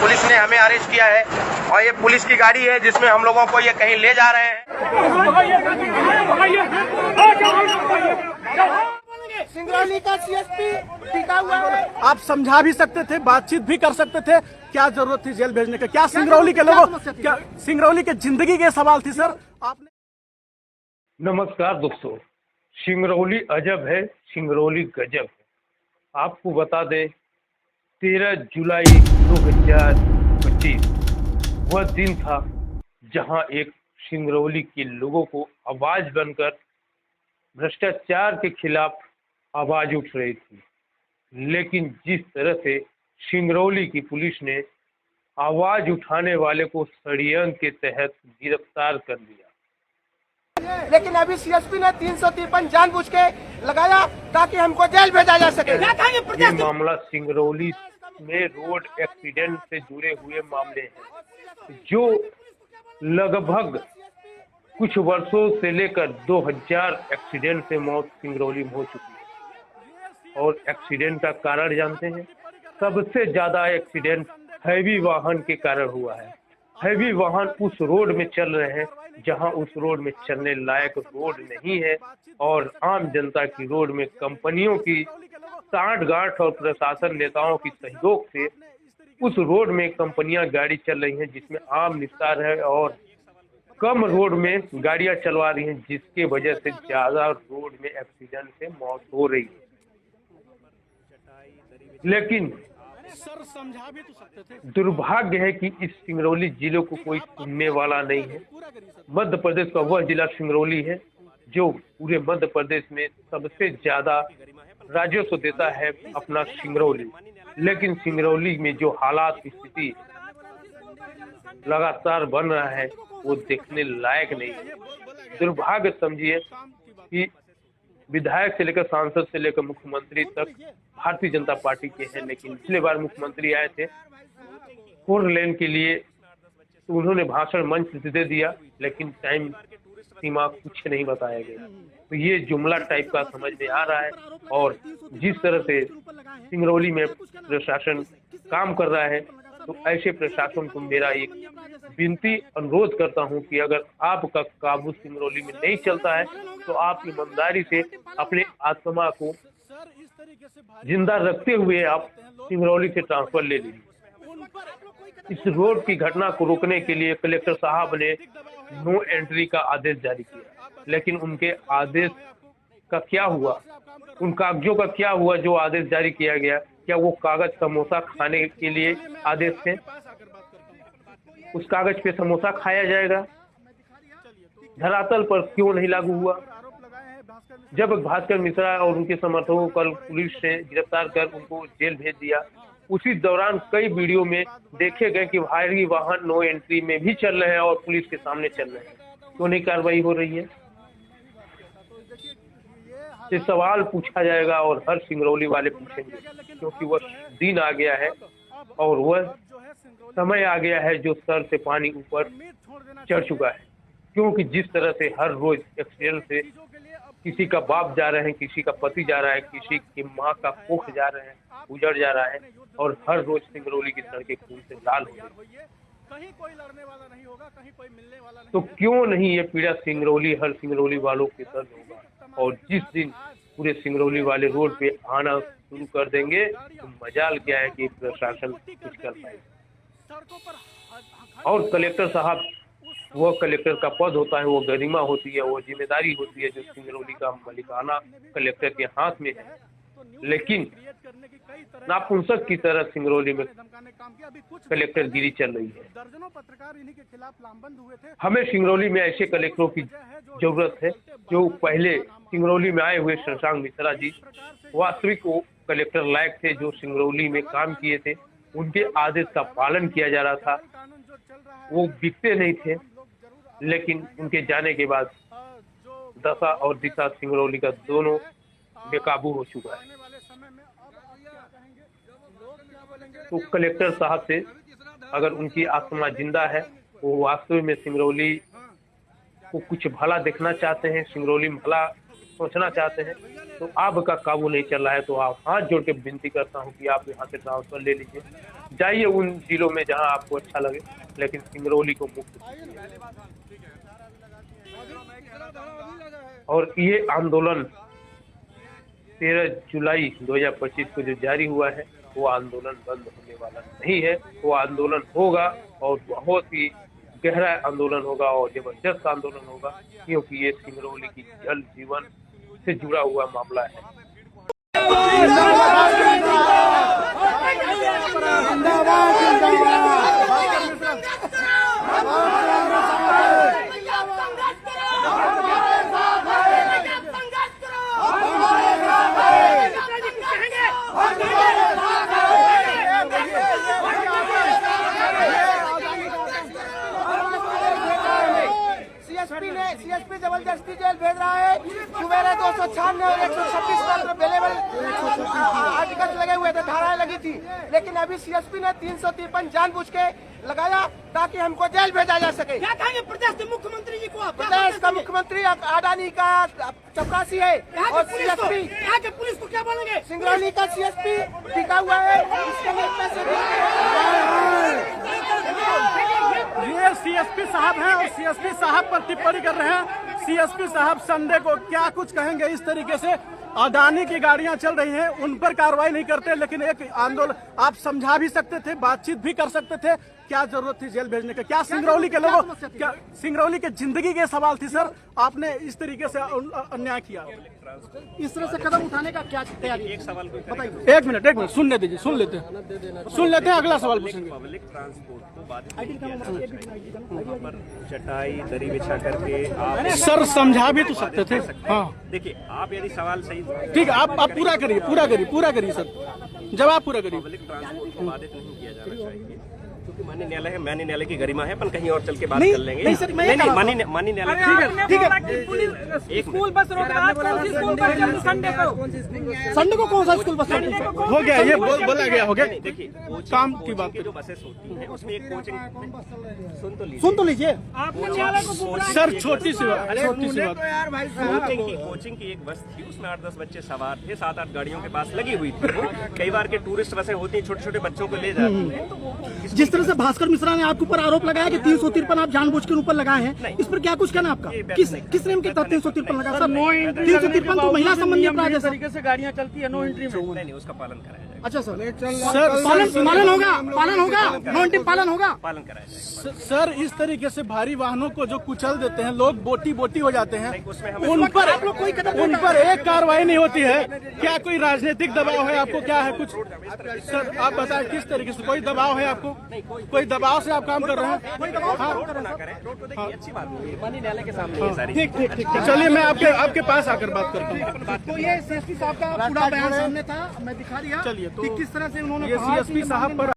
Police ने हमें arrest किया है और ये पुलिस की गाड़ी है जिसमें हम लोगों को ये कहीं ले जा रहे हैं। सिंगरौली का सीएसपी टिका हुआ है। आप समझा भी सकते थे, बातचीत भी कर सकते थे, क्या जरूरत थी जेल भेजने का? क्या सिंगरौली के लोगों, क्या सिंगरौली के जिंदगी के सवाल थी सर? आपने नमस्कार दोस्तों, सिंगरौली अजब है, सिंगरौली गजब है। आपको बता दें 13 जुलाई 2025 वह दिन था जहां एक सिंगरौली के लोगों को आवाज बनकर भ्रष्टाचार के खिलाफ आवाज उठ रही थी। लेकिन जिस तरह से सिंगरौली की पुलिस ने आवाज उठाने वाले को षड्यंत्र के तहत गिरफ्तार कर लिया, लेकिन अभी सीएसपी ने 353 जानबूझ के लगाया ताकि हमको जेल भेजा जा सके। ये मामला सिंगरौली में रोड एक्सीडेंट से जुड़े हुए मामले हैं जो लगभग कुछ वर्षों से लेकर 2000 एक्सीडेंट से मौत सिंगरौली में हो चुकी है। और एक्सीडेंट का कारण जानते हैं? सबसे ज्यादा एक्सीडेंट हैवी वाहन के कारण हुआ है। हैवी वाहन उस रोड में चल रहे हैं जहां उस रोड में चलने लायक रोड नहीं है और आम जनता की रोड में कंपनियों की सांठ-गांठ और प्रशासन नेताओं की सहयोग से उस रोड में कंपनियां गाड़ी चल रही हैं जिसमें आम निस्तार है और कम रोड में गाड़ियां चलवा रही हैं, जिसके वजह से ज्यादा रोड में एक्सीडेंट से मौत हो रही है। लेकिन सर समझा भी तो सकते थे। दुर्भाग्य है कि इस सिंगरौली जिले को कोई सुनने वाला नहीं है। मध्य प्रदेश का वह जिला सिंगरौली है जो पूरे मध्य प्रदेश में सबसे ज्यादा राजस्व देता है अपना सिंगरौली। लेकिन सिंगरौली में जो हालात स्थिति लगातार बन रहा है वो देखने लायक नहीं है। दुर्भाग्य समझिए कि विधायक से लेकर सांसद से लेकर मुख्यमंत्री तक भारतीय जनता पार्टी के हैं। लेकिन पिछले बार मुख्यमंत्री आए थे 4 लेन के लिए तो उन्होंने भाषण मंच से दे दिया, लेकिन टाइम सीमा कुछ नहीं बताया गया। तो ये जुमला टाइप का समझ में आ रहा है। और जिस तरह से सिंगरौली में प्रशासन काम कर रहा है तो ऐसे प्रशासन को मेरा एक विनती अनुरोध करता हूं कि अगर आपका काबू सिंगरौली में नहीं चलता है तो आप ईमानदारी से अपने आत्मा को जिंदा रखते हुए आप सिंगरौली से ट्रांसफर ले लीजिए। इस रोड की घटना को रोकने के लिए कलेक्टर साहब ने नो एंट्री का आदेश जारी किया, लेकिन उनके आदेश का क्या हुआ, उन कागजों का क्या हुआ जो आदेश जारी किया गया? क्या वो कागज समोसा खाने के लिए आदेश थे? उस कागज पे समोसा खाया जाएगा? धरातल पर क्यों नहीं लागू हुआ? जब भास्कर मिश्रा और उनके समर्थकों को कल पुलिस ने गिरफ्तार कर उनको जेल भेज दिया, उसी दौरान कई वीडियो में देखे गए कि भारी वाहन नो एंट्री में भी चल रहे हैं और पुलिस के सामने चल रहे हैं। क्यों नहीं कार्रवाई हो रही है? ये सवाल पूछा जाएगा और हर सिंगरौली वाले पूछेंगे, क्योंकि वह दिन आ गया है और वह समय आ गया है जो सर से पानी ऊपर चढ़ चुका है। क्योंकि जिस तरह से हर रोज एक्सीडेंट से किसी का बाप जा रहे हैं, किसी का पति जा रहा है, किसी की माँ का कोख जा रहे हैं, उजड़ जा रहा है और हर रोज सिंगरौली की सड़कें खून से लाल हो रही है। कहीं कोई लड़ने वाला नहीं होगा, कहीं कोई मिलने वाला नहीं। तो क्यों नहीं ये पीड़ा सिंगरौली हर सिंगरौली वालों के दर्द होगा? और जिस दिन पूरे सिंगरौली वाले रोड पे आना शुरू कर देंगे तो मजाल क्या है कि प्रशासन कुछ कर पाए। और कलेक्टर साहब, वह कलेक्टर का पद होता है, वो गरिमा होती है, वो जिम्मेदारी होती है जो सिंगरौली का मलिकाना कलेक्टर के हाथ में है। लेकिन नापुंसक की तरह सिंगरौली में कलेक्टर गिरी चल रही है। हमें सिंगरौली में ऐसे कलेक्टरों की जरूरत है जो पहले सिंगरौली में आए हुए शशांक मिश्रा जी वास्तविक वो कलेक्टर लायक थे, जो सिंगरौली में काम किए थे, उनके आदेश का पालन किया जा रहा था, वो बिकते नहीं थे। लेकिन उनके जाने के बाद दशा और दिशा सिंगरौली का दोनों बेकाबू हो चुका है। तो कलेक्टर साहब से अगर उनकी आत्मा जिंदा है, वो वास्तव में सिंगरौली को कुछ भला देखना चाहते हैं, सिंगरौली में भला सोचना चाहते हैं तो आपका काबू नहीं चल रहा है, तो आप हाथ जोड़ के विनती करता हूं कि आप यहाँ से ट्रांसफर ले लीजिए, जाइए उन जिलों में जहां आपको अच्छा लगे, लेकिन सिंगरौली को मुक्त कीजिए। और ये आंदोलन 13 जुलाई 2025 को जो जारी हुआ है वो आंदोलन बंद होने वाला नहीं है। वो आंदोलन होगा और बहुत ही गहरा आंदोलन होगा और जबरदस्त आंदोलन होगा, क्योंकि ये सिंगरौली की जल जीवन से जुड़ा हुआ मामला है। सीएसपी जबरदस्ती जेल भेज रहा है। सुबह 296 और 126 पत्र अवेलेबल आर्टिकल लगे हुए थे, धाराएं लगी थी, लेकिन अभी सीएसपी ने 353 जानबूझ के लगाया ताकि हमको जेल भेजा जा सके। क्या कहेंगे प्रदेश के मुख्यमंत्री जी को आप? प्रदेश का मुख्यमंत्री अडानी का चपरासी है और सीएसपी यहाँ के पुलिस को क्या बोलेंगे? सिंगरौली का सीएसपी टिका हुआ है, इसके लिए पैसे ये सीएसपी साहब हैं और सीएसपी साहब पर टिप्पणी कर रहे हैं। सीएसपी साहब संडे को क्या कुछ कहेंगे? इस तरीके से अडानी की गाड़ियां चल रही हैं, उन पर कार्रवाई नहीं करते, लेकिन एक आंदोलन आप समझा भी सकते थे, बातचीत भी कर सकते थे। क्या जरूरत थी जेल भेजने का? क्या सिंगरौली के लोगों, क्या सिंगरौली के जिंदगी के सवाल थी सर? आपने इस तरीके से अन्याय किया, इस तरह से कदम उठाने का क्या तैयारी? एक सवाल बताइए। एक मिनट सुनने दीजिए, सुन लेते हैं, अगला सवाल पूछेंगे। पब्लिक ट्रांसपोर्ट को बाधित पर चटाई दरी बिछा करके आप सर समझा भी तो सकते थे। हाँ देखिए, आप यदि सवाल सही ठीक है, आप पूरा करिए सर, जवाब पूरा करिए। पब्लिक ट्रांसपोर्ट को बाधित नहीं किया जाना चाहिए, क्योंकि माननीय न्यायालय है, माननीय न्यायालय की गरिमा है, अपन कहीं और चल के बात कर लेंगे। नहीं सर, मैं माननीय न्यायालय ठीक है। स्कूल बस रोक रहा है, कौन सी स्कूल बस चल संडे को कौन सा स्कूल बस हो गया, ये बोला गया, हो गया। देखिए, काम की बात जो बसेस होती हैं उसमें एक कोचिंग सुन तो लीजिए। आपने न्यायालय को पूरा सर छोटी सी बात कोचिंग की एक बस थी, उसमें 8-10 बच्चे सवार थे, 7-8 गाड़ियों के पास लगी हुई थी। कई बार के टूरिस्ट बसें होती हैं, छोटे छोटे बच्चों को ले जाती हैं। जिस तरह से भास्कर मिश्रा ने आपके ऊपर आरोप लगाया कि 353 आप जानबूझ के ऊपर लगाए हैं, इस पर क्या कुछ कहना आपका? किस नियम के तहत 353 लगा? सर 353 तो महिला संबंधी अपराध है। तरीके से गाड़ियाँ चलती है, नो एंट्री में। नहीं, उसका पालन कराया जाएगा। अच्छा सर, पालन होगा, नो एंट्री पालन होगा। पालन कराया जाएगा। सर इस तरीके से भारी वाहनों को जो कुचल देते हैं, लोग बोटी हो जाते हैं, उसमें हम उन पर एक कार्रवाई नहीं होती है। क्या कोई राजनीतिक दबाव है आपको? क्या है कुछ? सर आप बताएं किस तरीके से? कोई दबाव है आपको? कोई दबाव से आप काम कर रहे हैं? अच्छी बात है, माननीय न्यायालय के सामने ये सारी। ठीक, चलिए मैं आपके पास आकर बात करता हूँ। तो ये सीएसपी साहब का पूरा बयान सामने था, मैं दिखा दिया। चलिए, तो कि किस तरह से उन्होंने ये सीएसपी साहब पर